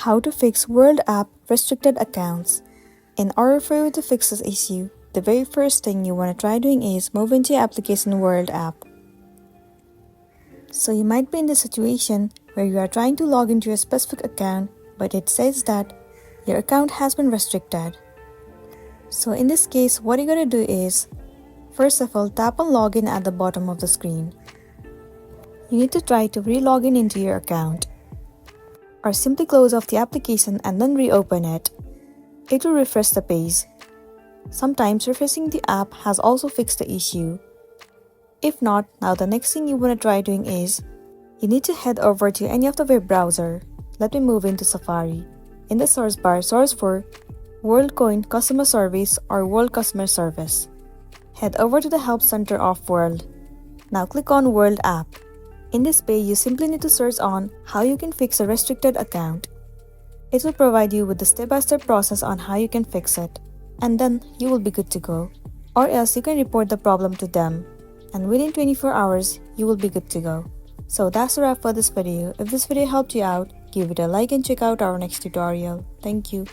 How to fix World app restricted accounts. In order for you to fix this issue, the very first thing you want to try doing is move into your application World app. So you might be in the situation where you are trying to log into your specific account, but it says that your account has been restricted. So in this case, what you're going to do is, first of all, tap on login at the bottom of the screen. You need to try to re-log in into your account, or simply close off the application and then reopen it. It will refresh the page. Sometimes refreshing the app has also fixed the issue. If not, now the next thing you want to try doing is, you need to head over to any of the web browser. Let me move into Safari. In the search bar, search for WorldCoin Customer Service or World Customer Service. Head over to the Help Center of World. Now click on World app. In this page, you simply need to search on how you can fix a restricted account. It will provide you with the step-by-step process on how you can fix it, and then you will be good to go. Or else you can report the problem to them, and within 24 hours, you will be good to go. So that's a wrap for this video. If this video helped you out, give it a like and check out our next tutorial. Thank you.